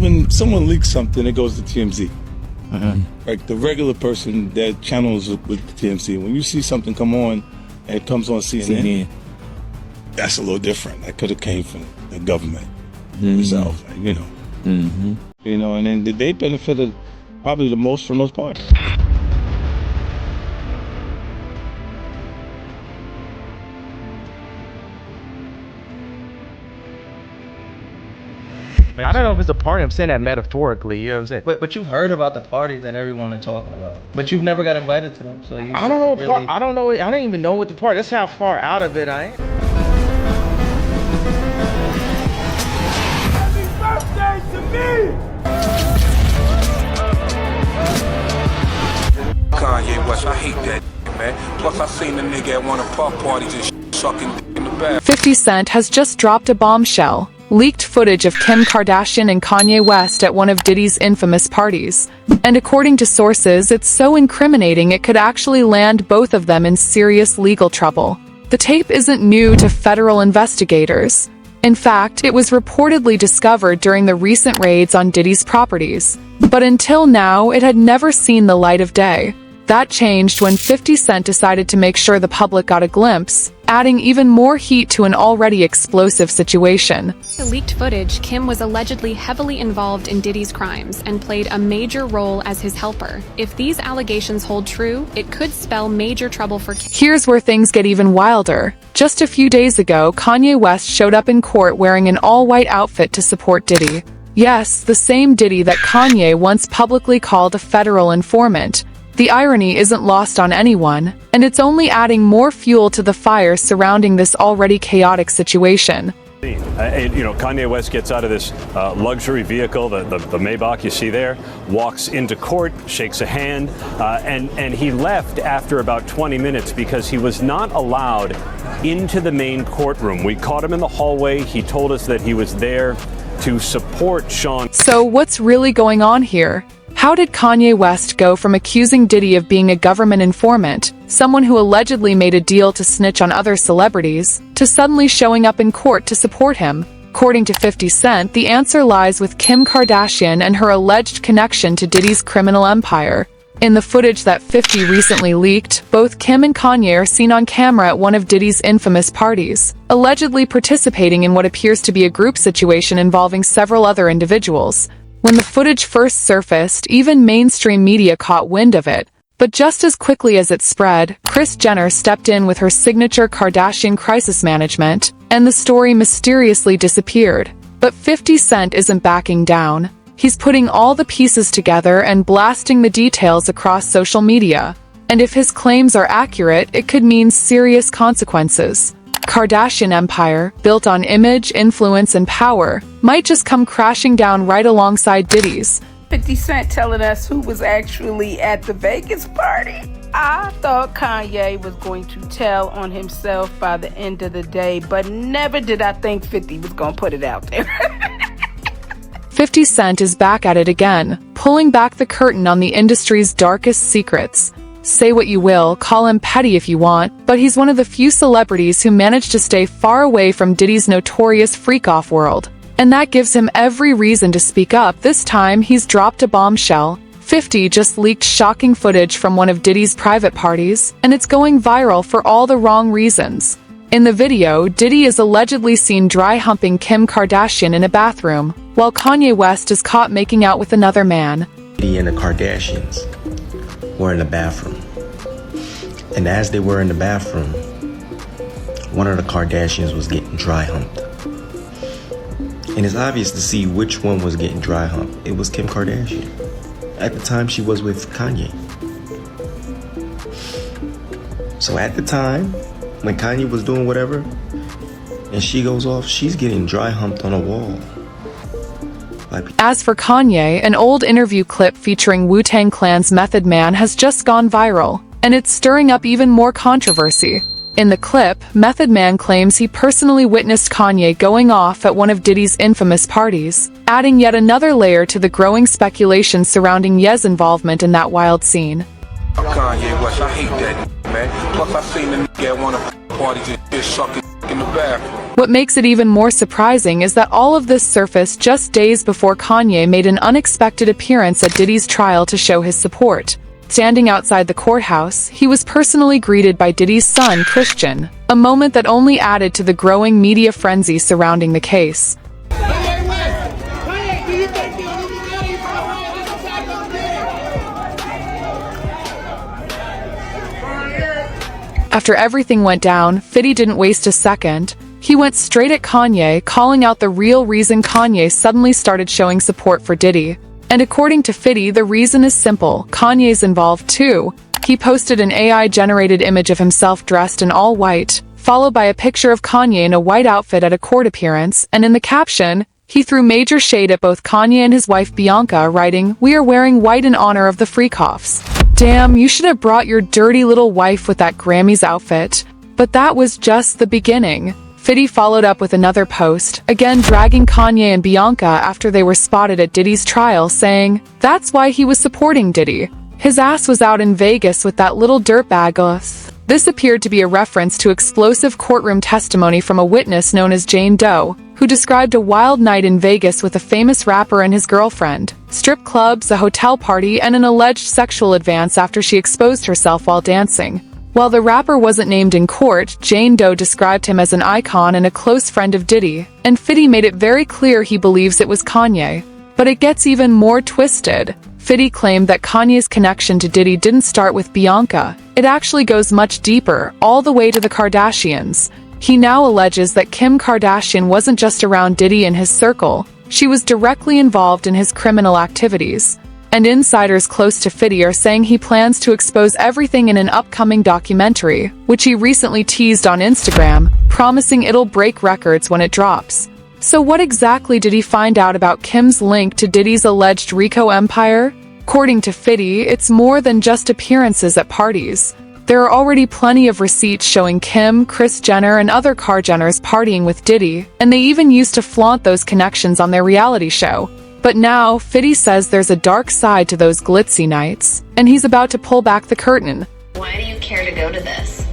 when someone leaks something, it goes to TMZ. Like the regular person that channels with TMZ, when you see something come on and it comes on CNN, that's a little different. That could have came from the government themselves, like, you know. You know, and then they benefited probably the most from those parties. I don't know if it's a party. I'm saying that metaphorically. You know what I'm saying? But you've heard about the party that everyone is talking about. But you've never got invited to them. So you I don't know. really... I don't know. I don't even know what the party. That's how far out of it I am. Happy birthday to me! Kanye West, I hate that, man. Plus, I seen the nigga at one of pop parties and sucking in the back. 50 Cent has just dropped a bombshell. Leaked footage of Kim Kardashian and Kanye West at one of Diddy's infamous parties. And according to sources, it's so incriminating it could actually land both of them in serious legal trouble. The tape isn't new to federal investigators. In fact, it was reportedly discovered during the recent raids on Diddy's properties. But until now, it had never seen the light of day. That changed when 50 Cent decided to make sure the public got a glimpse, adding even more heat to an already explosive situation. The leaked footage, Kim was allegedly heavily involved in Diddy's crimes and played a major role as his helper. If these allegations hold true, it could spell major trouble for Kim. Here's where things get even wilder. Just a few days ago, Kanye West showed up in court wearing an all-white outfit to support Diddy. Yes, the same Diddy that Kanye once publicly called a federal informant. The irony isn't lost on anyone, and it's only adding more fuel to the fire surrounding this already chaotic situation. You know, Kanye West gets out of this luxury vehicle, the Maybach you see there, walks into court, shakes a hand, and he left after about 20 minutes because he was not allowed into the main courtroom. We caught him in the hallway. He told us that he was there to support Sean. So what's really going on here? How did Kanye West go from accusing Diddy of being a government informant, someone who allegedly made a deal to snitch on other celebrities, to suddenly showing up in court to support him? According to 50 Cent, the answer lies with Kim Kardashian and her alleged connection to Diddy's criminal empire. In the footage that 50 recently leaked, both Kim and Kanye are seen on camera at one of Diddy's infamous parties, allegedly participating in what appears to be a group situation involving several other individuals. When the footage first surfaced, even mainstream media caught wind of it. But just as quickly as it spread, Kris Jenner stepped in with her signature Kardashian crisis management, and the story mysteriously disappeared. But 50 Cent isn't backing down. He's putting all the pieces together and blasting the details across social media. And if his claims are accurate, it could mean serious consequences. Kardashian empire, built on image, influence, and power, might just come crashing down right alongside Diddy's. 50 Cent telling us who was actually at the Vegas party. I thought Kanye was going to tell on himself by the end of the day, but never did I think 50 was going to put it out there. 50 Cent is back at it again, pulling back the curtain on the industry's darkest secrets. Say what you will, call him petty if you want, but he's one of the few celebrities who managed to stay far away from Diddy's notorious freak-off world. And that gives him every reason to speak up. This time, he's dropped a bombshell. 50 just leaked shocking footage from one of Diddy's private parties, and it's going viral for all the wrong reasons. In the video, Diddy is allegedly seen dry-humping Kim Kardashian in a bathroom, while Kanye West is caught making out with another man. Diddy and the Kardashians were in the bathroom. And as they were in the bathroom, one of the Kardashians was getting dry humped. And it's obvious to see which one was getting dry humped. It was Kim Kardashian. At the time, she was with Kanye. So at the time, when Kanye was doing whatever, and she goes off, she's getting dry humped on a wall. As for Kanye, an old interview clip featuring Wu-Tang Clan's Method Man has just gone viral, and it's stirring up even more controversy. In the clip, Method Man claims he personally witnessed Kanye going off at one of Diddy's infamous parties, adding yet another layer to the growing speculation surrounding Ye's involvement in that wild scene. Kanye West, I hate that, man. Plus, I seen the nigga at one of parties and shit, sucking in the bathroom. What makes it even more surprising is that all of this surfaced just days before Kanye made an unexpected appearance at Diddy's trial to show his support. Standing outside the courthouse, he was personally greeted by Diddy's son, Christian, a moment that only added to the growing media frenzy surrounding the case. After everything went down, Fiddy didn't waste a second. He went straight at Kanye, calling out the real reason Kanye suddenly started showing support for Diddy. And according to Fiddy, the reason is simple: Kanye's involved too. He posted an AI-generated image of himself dressed in all white, followed by a picture of Kanye in a white outfit at a court appearance, and in the caption, he threw major shade at both Kanye and his wife Bianca, writing, "We are wearing white in honor of the Freakoffs." Damn, you should have brought your dirty little wife with that Grammys outfit. But that was just the beginning. Fiddy followed up with another post, again dragging Kanye and Bianca after they were spotted at Diddy's trial, saying, "That's why he was supporting Diddy. His ass was out in Vegas with that little dirtbag." This appeared to be a reference to explosive courtroom testimony from a witness known as Jane Doe, who described a wild night in Vegas with a famous rapper and his girlfriend, strip clubs, a hotel party, and an alleged sexual advance after she exposed herself while dancing. While the rapper wasn't named in court, Jane Doe described him as an icon and a close friend of Diddy, and Fiddy made it very clear he believes it was Kanye. But it gets even more twisted. Fiddy claimed that Kanye's connection to Diddy didn't start with Bianca. It actually goes much deeper, all the way to the Kardashians. He now alleges that Kim Kardashian wasn't just around Diddy and his circle, she was directly involved in his criminal activities. And insiders close to Fiddy are saying he plans to expose everything in an upcoming documentary, which he recently teased on Instagram, promising it'll break records when it drops. So what exactly did he find out about Kim's link to Diddy's alleged Rico empire? According to Fiddy, it's more than just appearances at parties. There are already plenty of receipts showing Kim, Kris Jenner, and other Kar-Jenners partying with Diddy, and they even used to flaunt those connections on their reality show. But now, Fiddy says there's a dark side to those glitzy nights, and he's about to pull back the curtain. Why do you care to go to this?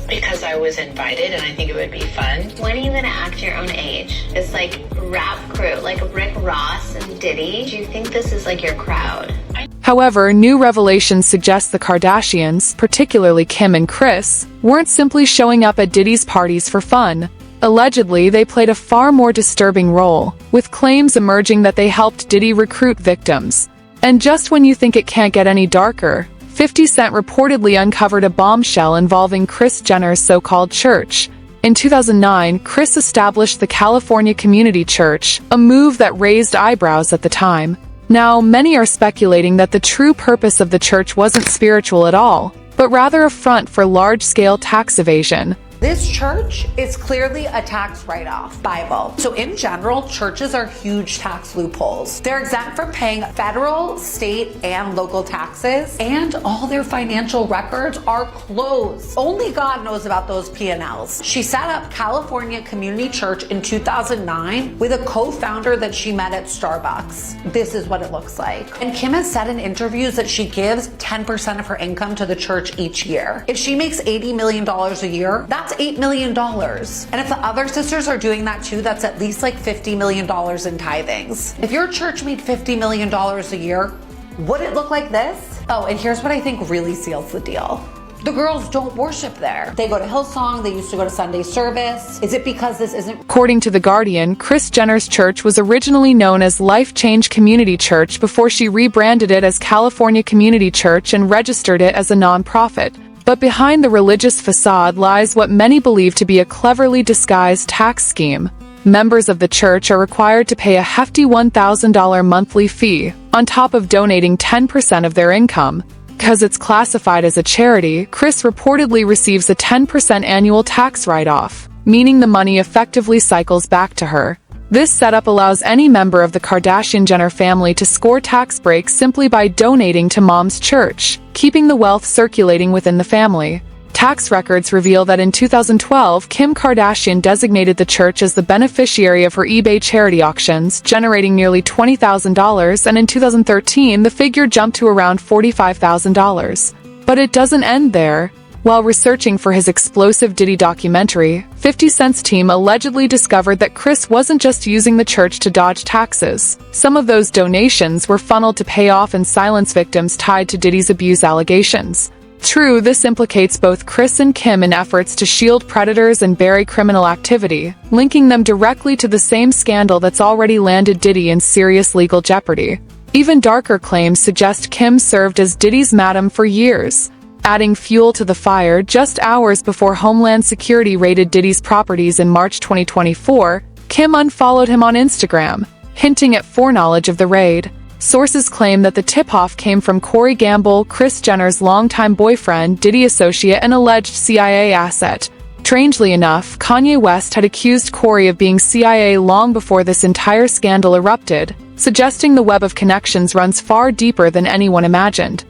Because I was invited and I think it would be fun. When are you gonna act your own age? It's like rap crew, like Rick Ross and Diddy. Do you think this is like your crowd? However, new revelations suggest the Kardashians, particularly Kim and Kris, weren't simply showing up at Diddy's parties for fun. Allegedly, they played a far more disturbing role, with claims emerging that they helped Diddy recruit victims. And just when you think it can't get any darker, 50 Cent reportedly uncovered a bombshell involving Kris Jenner's so-called church. In 2009, Kris established the California Community Church, a move that raised eyebrows at the time. Now, many are speculating that the true purpose of the church wasn't spiritual at all, but rather a front for large-scale tax evasion. This church is clearly a tax write-off Bible. So in general, churches are huge tax loopholes. They're exempt from paying federal, state, and local taxes, and all their financial records are closed. Only God knows about those P&Ls. She set up California Community Church in 2009 with a co-founder that she met at Starbucks. This is what it looks like. And Kim has said in interviews that she gives 10% of her income to the church each year. If she makes $80 million a year, that's $8 million. And if the other sisters are doing that too, that's at least like $50 million in tithings. If your church made $50 million a year, would it look like this? Oh, and here's what I think really seals the deal. The girls don't worship there. They go to Hillsong, they used to go to Sunday service. Is it because this isn't... According to The Guardian, Kris Jenner's church was originally known as Life Change Community Church before she rebranded it as California Community Church and registered it as a non-profit. But behind the religious facade lies what many believe to be a cleverly disguised tax scheme. Members of the church are required to pay a hefty $1,000 monthly fee, on top of donating 10% of their income. Because it's classified as a charity, Kris reportedly receives a 10% annual tax write-off, meaning the money effectively cycles back to her. This setup allows any member of the Kardashian-Jenner family to score tax breaks simply by donating to mom's church, keeping the wealth circulating within the family. Tax records reveal that in 2012, Kim Kardashian designated the church as the beneficiary of her eBay charity auctions, generating nearly $20,000, and in 2013, the figure jumped to around $45,000. But it doesn't end there. While researching for his explosive Diddy documentary, 50 Cent's team allegedly discovered that Chris wasn't just using the church to dodge taxes. Some of those donations were funneled to pay off and silence victims tied to Diddy's abuse allegations. True, this implicates both Chris and Kim in efforts to shield predators and bury criminal activity, linking them directly to the same scandal that's already landed Diddy in serious legal jeopardy. Even darker claims suggest Kim served as Diddy's madam for years, adding fuel to the fire. Just hours before Homeland Security raided Diddy's properties in March 2024, Kim unfollowed him on Instagram, hinting at foreknowledge of the raid. Sources claim that the tip-off came from Corey Gamble, Kris Jenner's longtime boyfriend, Diddy associate, and alleged CIA asset. Strangely enough, Kanye West had accused Corey of being CIA long before this entire scandal erupted, suggesting the web of connections runs far deeper than anyone imagined.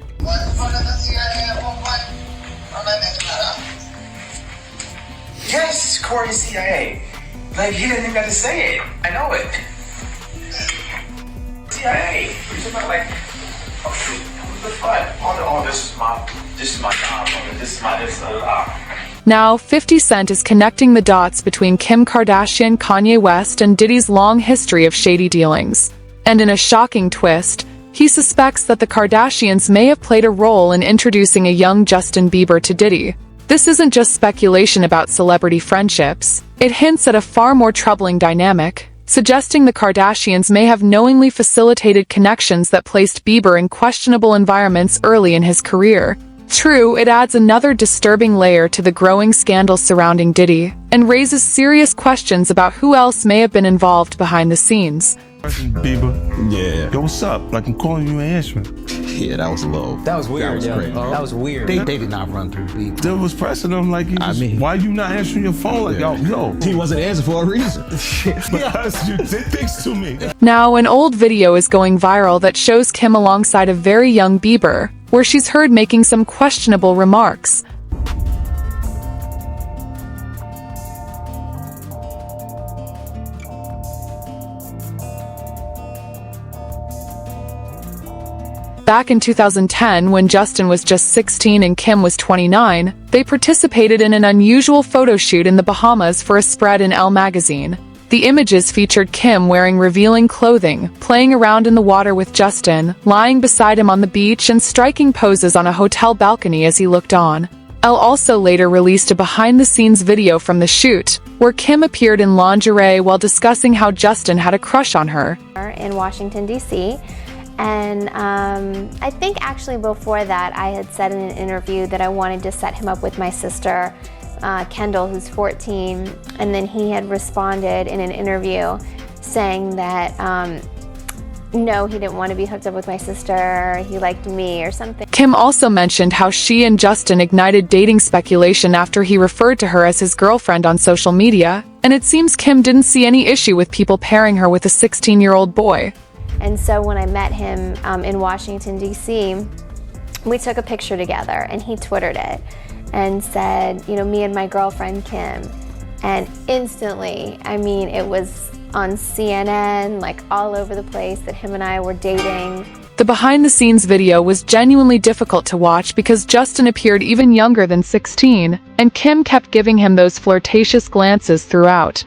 Yes, Corey's CIA. Like, he didn't even have to say it. I know it. CIA. What are you talking about? Like, oh shoot, what the fuck? This is my job. Now, 50 Cent is connecting the dots between Kim Kardashian, Kanye West, and Diddy's long history of shady dealings. And in a shocking twist, he suspects that the Kardashians may have played a role in introducing a young Justin Bieber to Diddy. This isn't just speculation about celebrity friendships. It hints at a far more troubling dynamic, suggesting the Kardashians may have knowingly facilitated connections that placed Bieber in questionable environments early in his career. True, it adds another disturbing layer to the growing scandal surrounding Diddy, and raises serious questions about who else may have been involved behind the scenes. Bieber. Yeah. Yo, what's up? Like, I'm calling you and answering. Yeah, that was low. That was weird. That was crazy. That was weird. They did not run through Bieber. They was pressing them like, why you not answering your phone? Like, yo. He wasn't answering for a reason. Because you did things to me. Now, an old video is going viral that shows Kim alongside a very young Bieber, where she's heard making some questionable remarks. Back in 2010, when Justin was just 16 and Kim was 29, they participated in an unusual photo shoot in the Bahamas for a spread in Elle magazine. The images featured Kim wearing revealing clothing, playing around in the water with Justin, lying beside him on the beach, and striking poses on a hotel balcony as he looked on. Elle also later released a behind-the-scenes video from the shoot, where Kim appeared in lingerie while discussing how Justin had a crush on her. In Washington, D.C., and I think actually before that I had said in an interview that I wanted to set him up with my sister, Kendall, who's 14, and then he had responded in an interview saying that no, he didn't want to be hooked up with my sister, he liked me or something. Kim also mentioned how she and Justin ignited dating speculation after he referred to her as his girlfriend on social media, and it seems Kim didn't see any issue with people pairing her with a 16-year-old boy. And so when I met him in Washington, D.C., we took a picture together and he Twittered it and said, you know, me and my girlfriend Kim. And instantly, I mean, it was on CNN, like all over the place, that him and I were dating. The behind-the-scenes video was genuinely difficult to watch because Justin appeared even younger than 16, and Kim kept giving him those flirtatious glances throughout.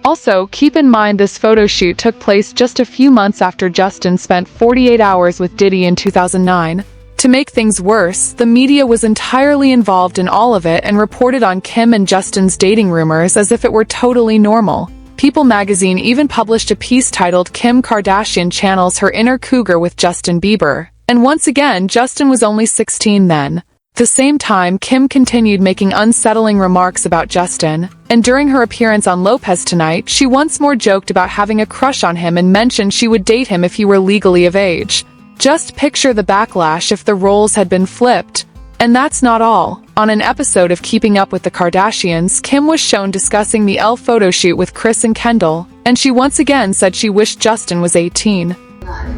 Also, keep in mind this photo shoot took place just a few months after Justin spent 48 hours with Diddy in 2009. To make things worse, the media was entirely involved in all of it and reported on Kim and Justin's dating rumors as if it were totally normal. People magazine even published a piece titled "Kim Kardashian Channels Her Inner Cougar with Justin Bieber." And once again, Justin was only 16 then. At the same time, Kim continued making unsettling remarks about Justin, and during her appearance on Lopez Tonight, she once more joked about having a crush on him and mentioned she would date him if he were legally of age. Just picture the backlash if the roles had been flipped. And that's not all. On an episode of Keeping Up with the Kardashians, Kim was shown discussing the Elle photo shoot with Kris and Kendall, and she once again said she wished Justin was 18. It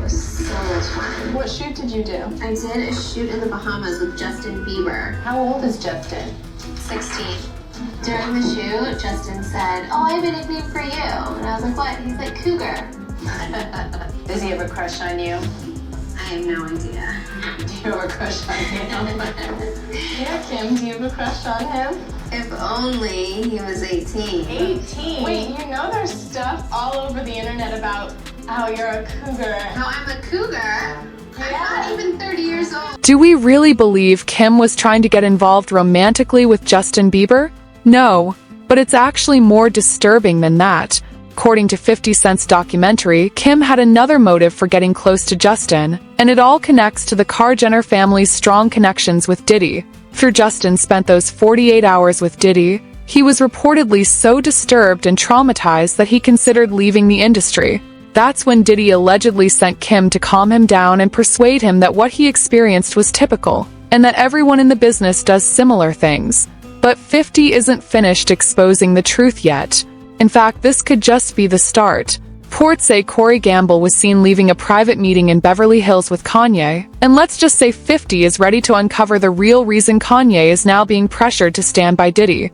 was so did you do? I did a shoot in the Bahamas with Justin Bieber. How old is Justin? 16. During the shoot, Justin said, "Oh, I have a nickname for you." And I was like, "What?" He's like, "Cougar." Does he have a crush on you? I have no idea. Do you have a crush on him? Yeah, Kim, do you have a crush on him? If only he was 18. 18? Wait, you know there's stuff all over the internet about how you're a cougar. No, I'm a cougar. I'm not even 30 years old. Do we really believe Kim was trying to get involved romantically with Justin Bieber? No, but it's actually more disturbing than that. According to 50 Cent's documentary, Kim had another motive for getting close to Justin, and it all connects to the Kar-Jenner family's strong connections with Diddy. After Justin spent those 48 hours with Diddy, he was reportedly so disturbed and traumatized that he considered leaving the industry. That's when Diddy allegedly sent Kim to calm him down and persuade him that what he experienced was typical, and that everyone in the business does similar things. But 50 isn't finished exposing the truth yet. In fact, this could just be the start. Reports say Corey Gamble was seen leaving a private meeting in Beverly Hills with Kanye, and let's just say 50 is ready to uncover the real reason Kanye is now being pressured to stand by Diddy.